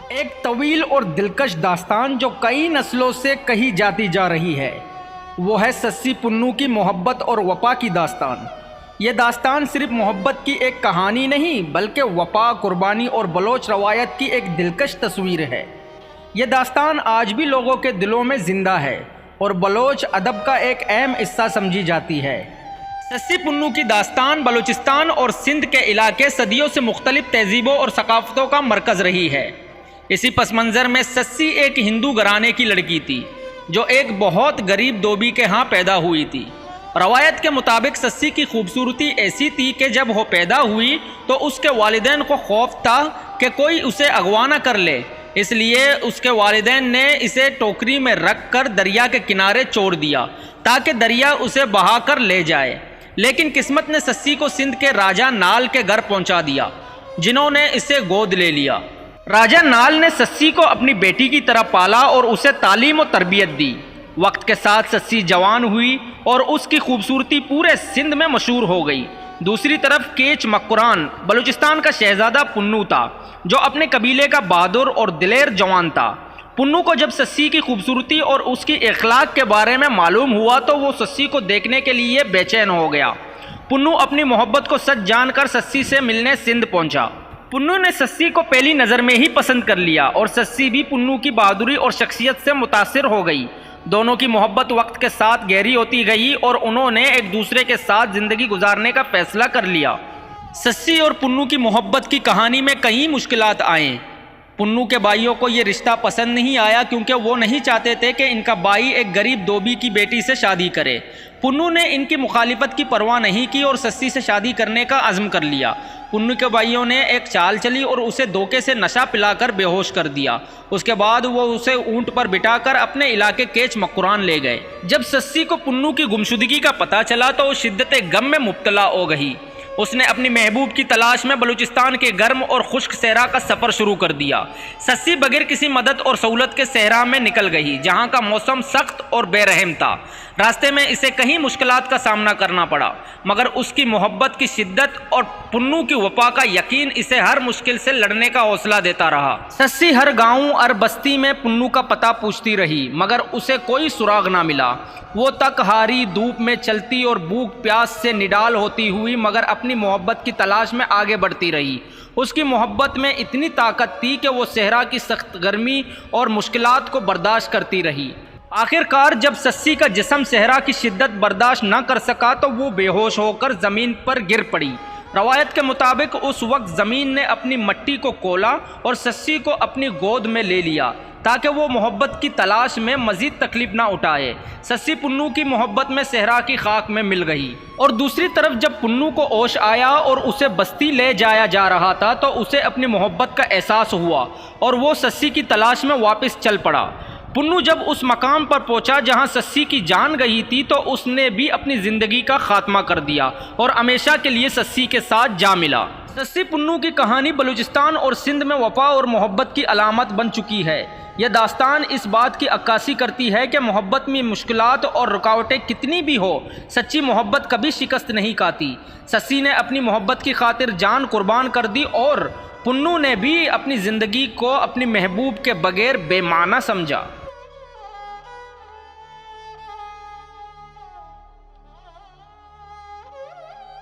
एक तवील और दिलकश दास्तान जो कई नस्लों से कही जाती जा रही है, वो है सस्सी पुन्नू की मोहब्बत और वफा की दास्तान। ये दास्तान सिर्फ मोहब्बत की एक कहानी नहीं, बल्कि वफा, कुर्बानी और बलोच रवायत की एक दिलकश तस्वीर है। ये दास्तान आज भी लोगों के दिलों में ज़िंदा है और बलोच अदब का एक अहम हिस्सा समझी जाती है। सस्सी पुन्नू की दास्तान बलूचिस्तान और सिंध के इलाके सदियों से मुख्तलिफ तहजीबों और सकाफ़तों का मरकज़ रही है। इसी पस मंज़र में सस्सी एक हिंदू घराने की लड़की थी जो एक बहुत गरीब धोबी के यहाँ पैदा हुई थी। रवायत के मुताबिक सस्सी की खूबसूरती ऐसी थी कि जब वो पैदा हुई तो उसके वालिदैन को खौफ था कि कोई उसे अगवा न कर ले, इसलिए उसके वालिदैन ने इसे टोकरी में रख कर दरिया के किनारे छोड़ दिया ताकि दरिया उसे बहा कर ले जाए। लेकिन किस्मत ने सस्सी को सिंध के राजा नाल के घर पहुंचा दिया, जिन्होंने इसे गोद ले लिया। राजा नाल ने सस्सी को अपनी बेटी की तरह पाला और उसे तालीम और तरबियत दी। वक्त के साथ सस्सी जवान हुई और उसकी खूबसूरती पूरे सिंध में मशहूर हो गई। दूसरी तरफ केच मकुरान बलूचिस्तान का शहजादा पुन्नू था, जो अपने कबीले का बहादुर और दिलेर जवान था। पुन्नू को जब सस्सी की खूबसूरती और उसकी इखलाक के बारे में मालूम हुआ तो वो सस्सी को देखने के लिए बेचैन हो गया। पुन्नू अपनी मोहब्बत को सच जानकर सस्सी से मिलने सिंध पहुंचा। पुन्नू ने सस्सी को पहली नज़र में ही पसंद कर लिया और सस्सी भी पुन्नू की बहादुरी और शख्सियत से मुतासिर हो गई। दोनों की मोहब्बत वक्त के साथ गहरी होती गई और उन्होंने एक दूसरे के साथ ज़िंदगी गुजारने का फैसला कर लिया। सस्सी और पुन्नू की मोहब्बत की कहानी में कई मुश्किलात आए। पुन्नू के भाइयों को ये रिश्ता पसंद नहीं आया क्योंकि वो नहीं चाहते थे कि इनका भाई एक गरीब धोबी की बेटी से शादी करे। पुन्नू ने इनकी मुखालिफत की परवाह नहीं की और सस्सी से शादी करने का अज़्म कर लिया। पुन्नू के भाइयों ने एक चाल चली और उसे धोखे से नशा पिलाकर बेहोश कर दिया। उसके बाद वो उसे ऊंट पर बिठाकर अपने इलाके केच मकुरान ले गए। जब सस्सी को पुन्नू की गुमशुदगी का पता चला तो वो शिद्दत गम में मुब्तला हो गई। उसने अपनी महबूब की तलाश में बलूचिस्तान के गर्म और खुश्क सहरा का सफ़र शुरू कर दिया। सस्सी बगैर किसी मदद और सहूलत के सहरा में निकल गई, जहाँ का मौसम सख्त और बेरहम था। रास्ते में इसे कई मुश्किलात का सामना करना पड़ा, मगर उसकी मोहब्बत की शिद्दत और पुन्नू की वफा का यकीन इसे हर मुश्किल से लड़ने का हौसला देता रहा। सस्सी हर गाँव और बस्ती में पुन्नू का पता पूछती रही, मगर उसे कोई सुराग ना मिला। वो तक हारी धूप में चलती और भूख प्यास से निडाल होती हुई मगर अपनी मोहब्बत की तलाश में आगे बढ़ती रही। उसकी मोहब्बत में इतनी ताकत थी कि वो सहरा की सख्त गर्मी और मुश्किलात को बर्दाश्त करती रही। आखिरकार जब सस्सी का जिस्म सहरा की शिद्दत बर्दाश्त न कर सका तो वो बेहोश होकर ज़मीन पर गिर पड़ी। रवायत के मुताबिक उस वक्त ज़मीन ने अपनी मट्टी को खोला और सस्सी को अपनी गोद में ले लिया ताकि वो मोहब्बत की तलाश में मज़ीद तकलीफ ना उठाए। सस्सी पुन्नू की मोहब्बत में सहरा की खाक में मिल गई। और दूसरी तरफ जब पुन्नू को होश आया और उसे बस्ती ले जाया जा रहा था तो उसे अपनी मोहब्बत का एहसास हुआ और वो सस्सी की तलाश में वापस चल पड़ा। पुन्नू जब उस मकाम पर पहुंचा जहां सस्सी की जान गई थी तो उसने भी अपनी ज़िंदगी का खात्मा कर दिया और हमेशा के लिए सस्सी के साथ जा मिला। सस्सी पुन्नू की कहानी बलूचिस्तान और सिंध में वफा और मोहब्बत की अलामत बन चुकी है। यह दास्तान इस बात की अक्कासी करती है कि मोहब्बत में मुश्किलात और रुकावटें कितनी भी हो, सच्ची मोहब्बत कभी शिकस्त नहीं खाती। सस्सी ने अपनी मोहब्बत की खातिर जान कुर्बान कर दी और पुन्नू ने भी अपनी ज़िंदगी को अपनी महबूब के बगैर बेमाना समझा।